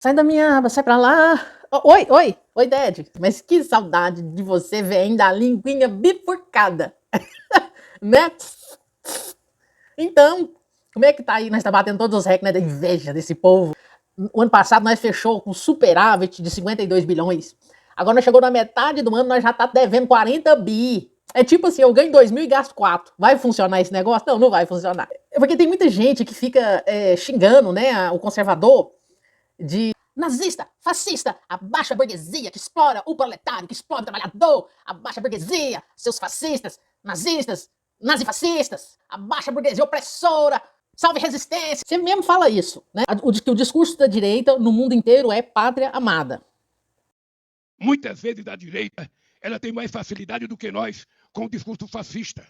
Sai da minha aba, sai pra lá. Oi, Ded. Mas que saudade de você ver ainda a linguinha bifurcada, né? Então, como é que tá aí? Nós tá batendo todos os recordes, né, da inveja desse povo. O ano passado nós fechou com superávit de 52 bilhões. Agora nós chegou na metade do ano, nós já tá devendo 40 bi. É tipo assim, eu ganho 2 mil e gasto 4. Vai funcionar esse negócio? Não, não vai funcionar. Porque tem muita gente que fica xingando, né, o conservador de nazista, fascista, a baixa burguesia que explora o proletário, que explora o trabalhador, a baixa burguesia, seus fascistas, nazistas, nazifascistas, a baixa burguesia opressora, salve resistência. Você mesmo fala isso, né? Que o discurso da direita no mundo inteiro é pátria amada. Muitas vezes a direita ela tem mais facilidade do que nós com o discurso fascista.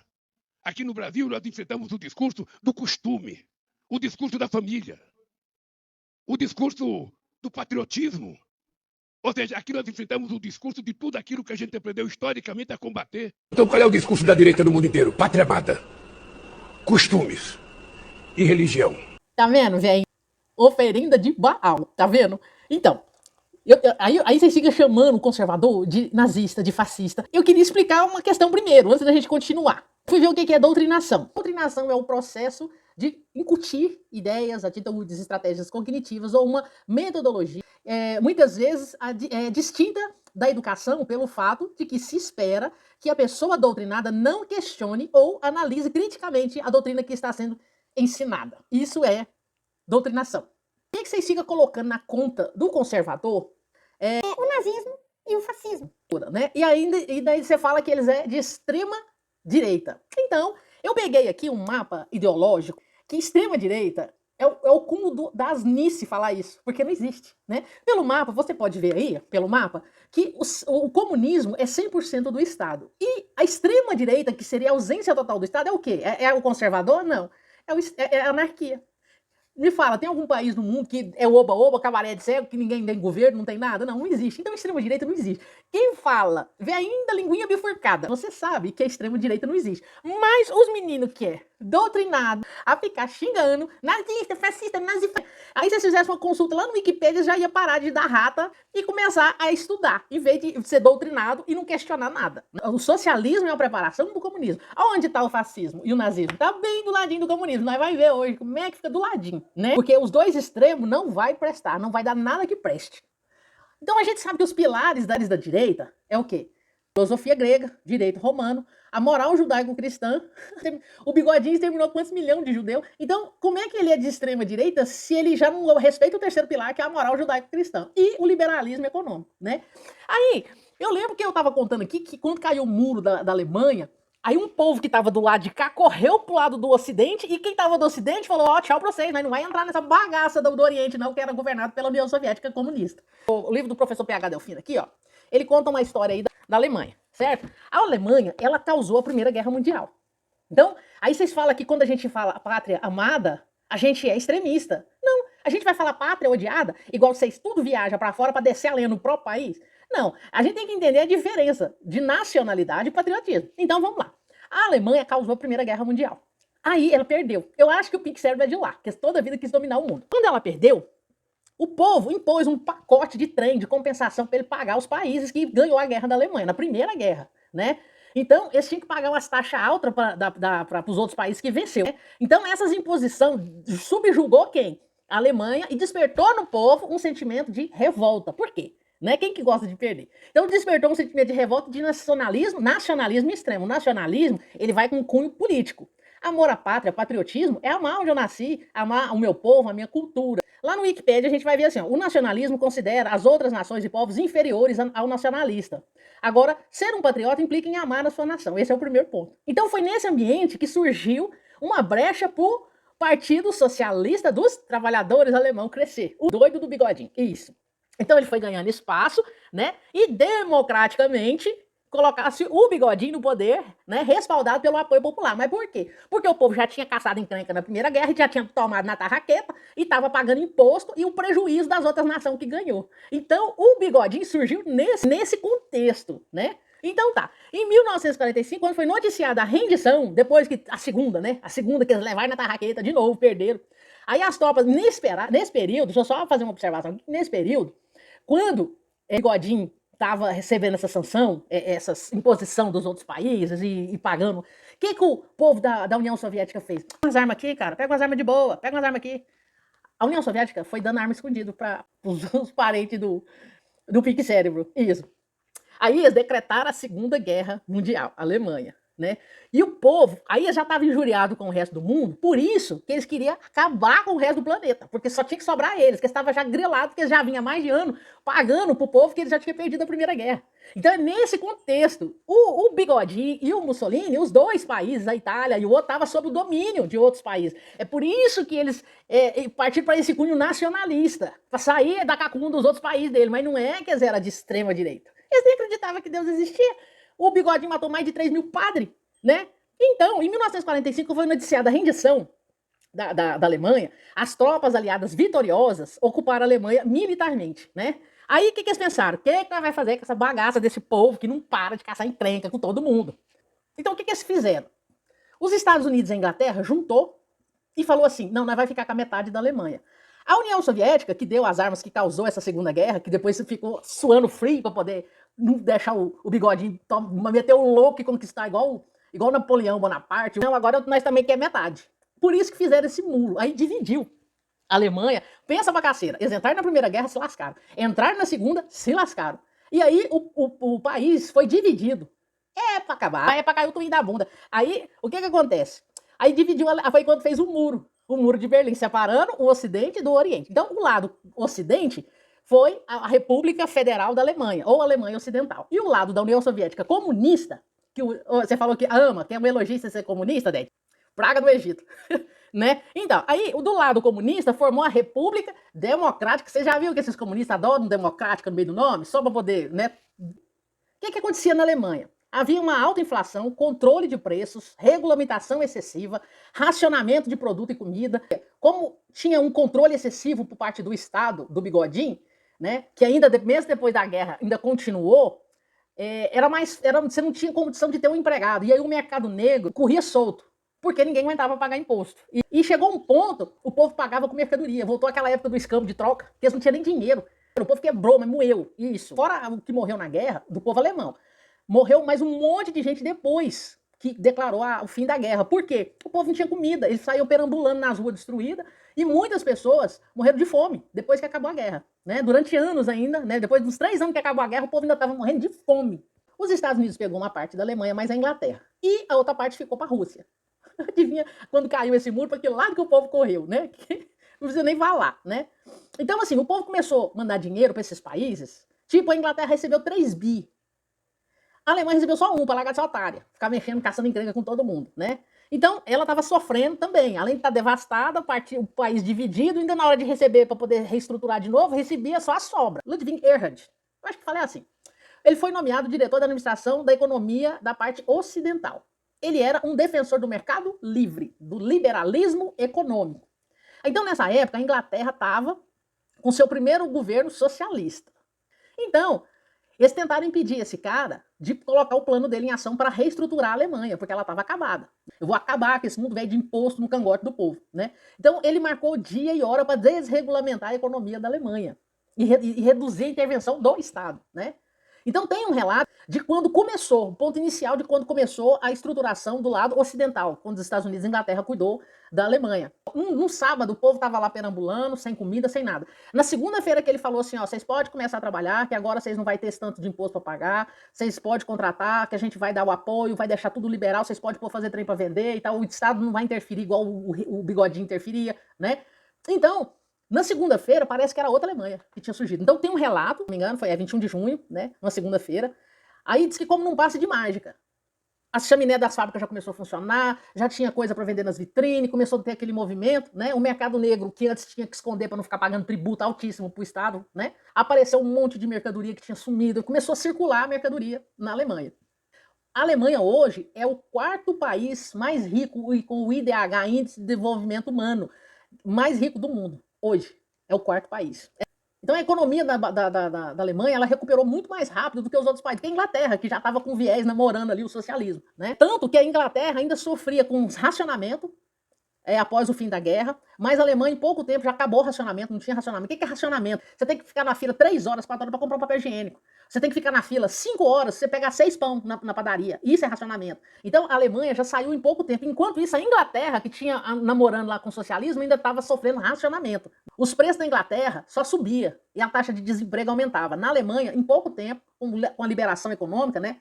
Aqui no Brasil nós enfrentamos o discurso do costume, o discurso da família, o discurso do patriotismo. Ou seja, aqui nós enfrentamos o discurso de tudo aquilo que a gente aprendeu historicamente a combater. Então qual é o discurso da direita no mundo inteiro? Pátria amada, costumes e religião. Tá vendo, velho? Oferenda de Baal, tá vendo? Então, aí vocês ficam chamando o conservador de nazista, de fascista. Eu queria explicar uma questão primeiro, antes da gente continuar. Fui ver o que é doutrinação. Doutrinação é o processo de incutir ideias, atitudes, estratégias cognitivas ou uma metodologia, muitas vezes distinta da educação pelo fato de que se espera que a pessoa doutrinada não questione ou analise criticamente a doutrina que está sendo ensinada. Isso é doutrinação. O que vocês ficam colocando na conta do conservador o nazismo e o fascismo. Né? E daí você fala que eles é de extrema direita. Então, eu peguei aqui um mapa ideológico que extrema direita é o cúmulo das asnice falar isso, porque não existe, né? Pelo mapa, você pode ver aí, pelo mapa, que o comunismo é 100% do Estado. E a extrema direita, que seria a ausência total do Estado, é o quê? É o conservador? Não. É a anarquia. Me fala, tem algum país no mundo que é oba-oba, cabaré de cego, que ninguém tem governo, não tem nada? Não, não existe. Então, extrema-direita não existe. Quem fala, vê ainda a linguinha bifurcada. Você sabe que a extrema-direita não existe. Mas os meninos que é doutrinado a ficar xingando, nazista, fascista, nazista. Aí se vocês fizessem uma consulta lá no Wikipedia, já ia parar de dar rata e começar a estudar, em vez de ser doutrinado e não questionar nada. O socialismo é uma preparação do comunismo. Aonde está o fascismo e o nazismo? Tá bem do ladinho do comunismo. Nós vamos ver hoje como é que fica do ladinho, né? Porque os dois extremos não vai prestar, não vai dar nada que preste. Então a gente sabe que os pilares da direita é o quê? Filosofia grega, direito romano, a moral judaico-cristã. O Bigodinho exterminou quantos milhões de judeus? Então, como é que ele é de extrema direita se ele já não respeita o terceiro pilar, que é a moral judaico-cristã? E o liberalismo econômico, né? Aí, eu lembro que eu estava contando aqui que quando caiu o muro da Alemanha, aí um povo que estava do lado de cá correu pro lado do Ocidente, e quem estava do Ocidente falou, ó, tchau pra vocês, nós não vai entrar nessa bagaça do Oriente não, que era governado pela União Soviética Comunista. O livro do professor P.H. Delfino aqui, ó, ele conta uma história aí da Alemanha, certo? A Alemanha, ela causou a Primeira Guerra Mundial. Então, aí vocês falam que quando a gente fala pátria amada, a gente é extremista. Não, a gente vai falar pátria odiada, igual vocês tudo viajam pra fora pra descer a lenha no próprio país. Não, a gente tem que entender a diferença de nacionalidade e patriotismo. Então, vamos lá. A Alemanha causou a Primeira Guerra Mundial. Aí ela perdeu. Eu acho que o Pink Cérebro é de lá, que toda a vida quis dominar o mundo. Quando ela perdeu, o povo impôs um pacote de trem de compensação para ele pagar os países que ganhou a guerra da Alemanha, na Primeira Guerra, né? Então, eles tinham que pagar umas taxas altas para os outros países que venceu. Né? Então, essas imposições subjugou quem? A Alemanha, e despertou no povo um sentimento de revolta. Por quê? Né? Quem que gosta de perder? Então despertou um sentimento de revolta, de nacionalismo extremo. O nacionalismo, ele vai com um cunho político. Amor à pátria, patriotismo, é amar onde eu nasci, amar o meu povo, a minha cultura. Lá no Wikipedia a gente vai ver assim, ó, o nacionalismo considera as outras nações e povos inferiores ao nacionalista. Agora, ser um patriota implica em amar a sua nação. Esse é o primeiro ponto. Então foi nesse ambiente que surgiu uma brecha para o Partido Socialista dos Trabalhadores Alemão crescer. O doido do bigodinho. Isso. Então ele foi ganhando espaço, né? E democraticamente colocasse o Bigodinho no poder, né? Respaldado pelo apoio popular. Mas por quê? Porque o povo já tinha caçado encrenca na Primeira Guerra, já tinha tomado na tarraqueta e estava pagando imposto e o prejuízo das outras nações que ganhou. Então o Bigodinho surgiu nesse contexto, né? Então tá, em 1945, quando foi noticiada a rendição, depois que a segunda que eles levaram na tarraqueta de novo, perderam. Aí as tropas, nesse período, deixa eu só fazer uma observação, nesse período, quando Bigodinho estava recebendo essa sanção, essa imposição dos outros países e pagando, o que o povo da União Soviética fez? Pega umas armas aqui, cara, pega umas armas de boa, pega umas armas aqui. A União Soviética foi dando arma escondida para os parentes do Pique Cérebro, isso. Aí eles decretaram a Segunda Guerra Mundial, a Alemanha, né? E o povo, aí já estava injuriado com o resto do mundo, por isso que eles queriam acabar com o resto do planeta, porque só tinha que sobrar eles, que estava já grilado, porque eles já vinham mais de ano pagando pro povo que eles já tinham perdido a Primeira Guerra. Então, nesse contexto, o Bigodinho e o Mussolini, os dois países, a Itália e o outro, estavam sob o domínio de outros países. É por isso que eles partiram para esse cunho nacionalista, para sair da cacunda dos outros países dele, mas não é que eles eram de extrema direita. Eles nem acreditavam que Deus existia. O Bigodinho matou mais de 3 mil padres, né? Então, em 1945, foi noticiada a rendição da Alemanha. As tropas aliadas vitoriosas ocuparam a Alemanha militarmente, né? Aí, o que eles pensaram? O que ela vai fazer com essa bagaça desse povo que não para de caçar encrenca com todo mundo? Então, o que eles fizeram? Os Estados Unidos e a Inglaterra juntou e falou assim, não, nós vai ficar com a metade da Alemanha. A União Soviética, que deu as armas que causou essa Segunda Guerra, que depois ficou suando frio para poder não deixar o Bigodinho meter o louco e conquistar igual Napoleão Bonaparte. Não, agora nós também quer metade. Por isso que fizeram esse muro. Aí dividiu a Alemanha. Pensa bagaceira. Eles entraram na Primeira Guerra, se lascaram. Entraram na Segunda, se lascaram. E aí o país foi dividido. É pra acabar, é pra cair o twin da bunda. Aí, o que acontece? Aí dividiu, foi quando fez o muro de Berlim, separando o Ocidente do Oriente. Então, o lado Ocidente foi a República Federal da Alemanha, ou Alemanha Ocidental. E o lado da União Soviética comunista, que você falou que ama, que é um elogista ser comunista, Dede? Praga do Egito, né? Então, aí, do lado comunista, formou a República Democrática. Você já viu que esses comunistas adoram democrática no meio do nome? Só para poder, né? O que acontecia na Alemanha? Havia uma alta inflação, controle de preços, regulamentação excessiva, racionamento de produto e comida. Como tinha um controle excessivo por parte do Estado, do Bigodinho, né, que ainda, mesmo depois da guerra, ainda continuou, você não tinha condição de ter um empregado. E aí o mercado negro corria solto, porque ninguém aguentava pagar imposto. E chegou um ponto, o povo pagava com mercadoria. Voltou aquela época do escambo de troca, que eles não tinham nem dinheiro. O povo quebrou, mas moeu. Isso. Fora o que morreu na guerra, do povo alemão. Morreu mais um monte de gente depois que declarou o fim da guerra. Por quê? O povo não tinha comida, eles saíam perambulando nas ruas destruídas e muitas pessoas morreram de fome depois que acabou a guerra. Né? Durante anos ainda, né? Depois dos 3 anos que acabou a guerra, o povo ainda estava morrendo de fome. Os Estados Unidos pegou uma parte da Alemanha, mas a Inglaterra. E a outra parte ficou para a Rússia. Adivinha quando caiu esse muro, para que lado que o povo correu, né? Não precisa nem falar, né? Então, assim, o povo começou a mandar dinheiro para esses países. Tipo, a Inglaterra recebeu 3 bi. A Alemanha recebeu só 1 para largar de ser otária. Ficar mexendo, caçando encrenca com todo mundo, né? Então, ela estava sofrendo também. Além de estar devastada, o país dividido, ainda na hora de receber para poder reestruturar de novo, recebia só a sobra. Ludwig Erhard, eu acho que falei assim. Ele foi nomeado diretor da administração da economia da parte ocidental. Ele era um defensor do mercado livre, do liberalismo econômico. Então, nessa época, a Inglaterra estava com seu primeiro governo socialista. Então, eles tentaram impedir esse cara de colocar o plano dele em ação para reestruturar a Alemanha, porque ela estava acabada. Eu vou acabar com esse mundo velho de imposto no cangote do povo, né? Então, ele marcou dia e hora para desregulamentar a economia da Alemanha e reduzir a intervenção do Estado, né? Então, tem um relato de quando começou, o ponto inicial de quando começou a estruturação do lado ocidental, quando os Estados Unidos e a Inglaterra cuidou da Alemanha. No sábado, o povo estava lá perambulando, sem comida, sem nada. Na segunda-feira que ele falou assim, ó, vocês podem começar a trabalhar, que agora vocês não vão ter esse tanto de imposto para pagar, vocês podem contratar, que a gente vai dar o apoio, vai deixar tudo liberal, vocês podem fazer trem para vender e tal, o Estado não vai interferir igual o Bigodinho interferia, né? Então, na segunda-feira, parece que era outra Alemanha que tinha surgido. Então tem um relato, não me engano, foi 21 de junho, né? Uma segunda-feira. Aí diz que como num passe de mágica. As chaminés das fábricas já começou a funcionar, já tinha coisa para vender nas vitrines, começou a ter aquele movimento, né? O mercado negro, que antes tinha que esconder para não ficar pagando tributo altíssimo para o Estado, né? Apareceu um monte de mercadoria que tinha sumido, começou a circular a mercadoria na Alemanha. A Alemanha hoje é o 4º país mais rico e com o IDH, Índice de Desenvolvimento Humano, mais rico do mundo. Hoje, é o 4º país. Então a economia da Alemanha, ela recuperou muito mais rápido do que os outros países, que a Inglaterra, que já estava com viés namorando ali o socialismo, né? Tanto que a Inglaterra ainda sofria com racionamento, após o fim da guerra, mas a Alemanha em pouco tempo já acabou o racionamento, não tinha racionamento. O que é racionamento? Você tem que ficar na fila 3 horas, 4 horas para comprar um papel higiênico. Você tem que ficar na fila 5 horas, você pegar 6 pão na padaria. Isso é racionamento. Então a Alemanha já saiu em pouco tempo. Enquanto isso, a Inglaterra, que tinha namorando lá com o socialismo, ainda estava sofrendo racionamento. Os preços da Inglaterra só subia e a taxa de desemprego aumentava. Na Alemanha, em pouco tempo, com a liberação econômica, né,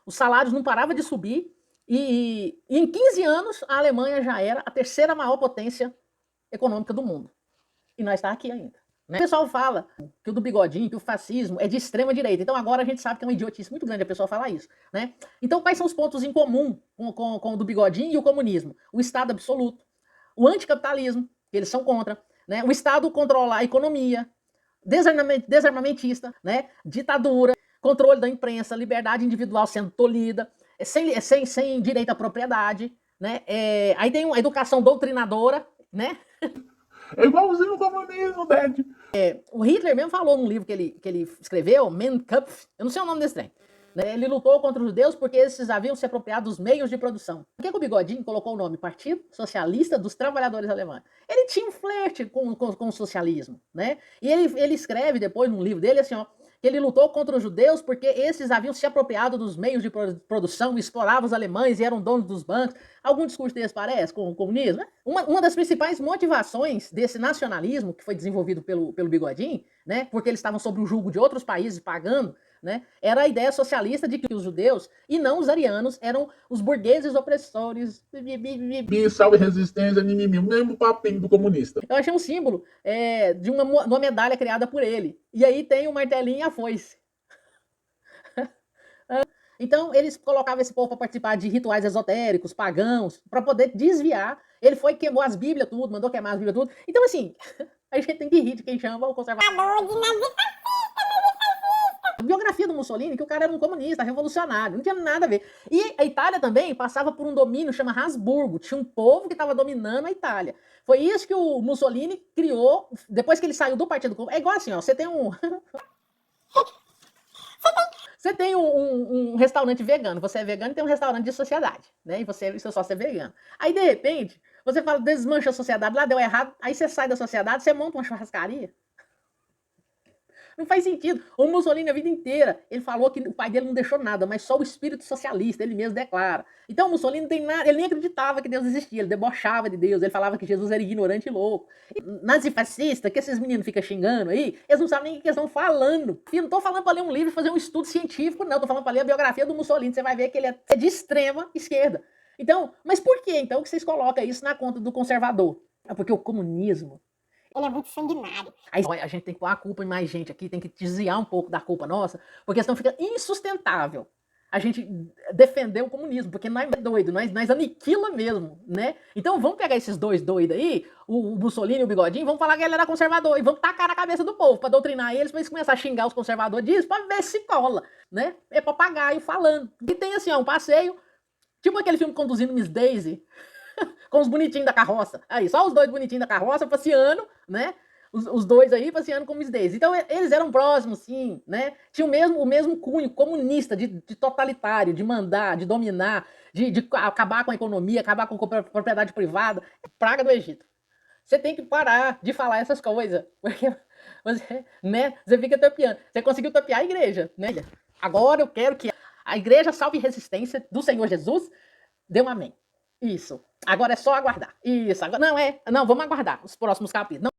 os salários não paravam de subir. E em 15 anos, a Alemanha já era a terceira maior potência econômica do mundo. E nós estamos aqui ainda. Né? O pessoal fala que o do bigodinho, que o fascismo é de extrema direita. Então agora a gente sabe que é uma idiotice muito grande a pessoa falar isso. Né? Então quais são os pontos em comum com o do bigodinho e o comunismo? O Estado absoluto, o anticapitalismo, que eles são contra, né? O Estado controlar a economia, desarmamentista, né? Ditadura, controle da imprensa, liberdade individual sendo tolhida, sem direito à propriedade, né? Aí tem uma educação doutrinadora, né? É igualzinho o comunismo, Dad. O Hitler mesmo falou num livro que ele escreveu, Mein Kampf, eu não sei o nome desse trem. Né? Ele lutou contra os judeus porque esses haviam se apropriado dos meios de produção. Por que o Bigodinho colocou o nome Partido Socialista dos Trabalhadores Alemães? Ele tinha um flerte com o socialismo, né? E ele escreve depois num livro dele assim, ó, que ele lutou contra os judeus porque esses haviam se apropriado dos meios de produção, exploravam os alemães e eram donos dos bancos. Algum discurso desse parece com o comunismo? Né? Uma das principais motivações desse nacionalismo que foi desenvolvido pelo Bigodinho, né, porque eles estavam sob o jugo de outros países pagando, né, era a ideia socialista de que os judeus e não os arianos eram os burgueses opressores. Salve resistência, mimimi, o mesmo papinho do comunista. Eu achei um símbolo de uma medalha criada por ele. E aí tem o martelinho e a foice. Então, eles colocavam esse povo para participar de rituais esotéricos, pagãos, para poder desviar. Ele foi, queimou as Bíblias, tudo, mandou queimar as Bíblias, tudo. Então, assim, a gente tem que rir de quem chama o conservador. A biografia do Mussolini, que o cara era um comunista, revolucionário, não tinha nada a ver. E a Itália também passava por um domínio chamado Habsburgo. Tinha um povo que estava dominando a Itália. Foi isso que o Mussolini criou, depois que ele saiu do Partido Comunista. É igual assim, ó, você tem um... Você tem um restaurante vegano, você é vegano e tem um restaurante de sociedade, né? E você só ser vegano. Aí, de repente, você fala, desmancha a sociedade, lá deu errado, aí você sai da sociedade, você monta uma churrascaria. Não faz sentido. O Mussolini a vida inteira, ele falou que o pai dele não deixou nada, mas só o espírito socialista, ele mesmo declara. Então o Mussolini não tem nada, ele nem acreditava que Deus existia, ele debochava de Deus, ele falava que Jesus era ignorante e louco. Nazifascista, que esses meninos ficam xingando aí, eles não sabem nem o que eles estão falando. Eu não estou falando para ler um livro e fazer um estudo científico, não, estou falando para ler a biografia do Mussolini, você vai ver que ele é de extrema esquerda. Então, mas por que então que vocês colocam isso na conta do conservador? É porque o comunismo, ele é muito sanguinário. aí a gente tem que pôr a culpa em mais gente aqui, tem que desviar um pouco da culpa nossa, porque senão fica insustentável a gente defender o comunismo, porque nós é doido, nós aniquila mesmo, né? Então vamos pegar esses dois doidos aí, o Mussolini e o Bigodinho, vamos falar que ele era conservador, e vamos tacar na cabeça do povo, pra doutrinar eles, pra eles começarem a xingar os conservadores disso, pra ver se cola, né? É papagaio falando. E tem assim, ó, um passeio, tipo aquele filme Conduzindo Miss Daisy, com os bonitinhos da carroça. Aí, só os dois bonitinhos da carroça passeando, né? Os dois aí passeando com Miss Daisy. Então, eles eram próximos, sim, né? Tinham o mesmo cunho comunista, de totalitário, de mandar, de dominar, de acabar com a economia, acabar com a propriedade privada. Praga do Egito. Você tem que parar de falar essas coisas, porque você fica tapeando. Você conseguiu tapear a igreja, né? Agora eu quero que a igreja salve resistência do Senhor Jesus. Dê um amém. Isso. Agora é só aguardar. Isso. Agora, não, vamos aguardar os próximos capítulos. Não.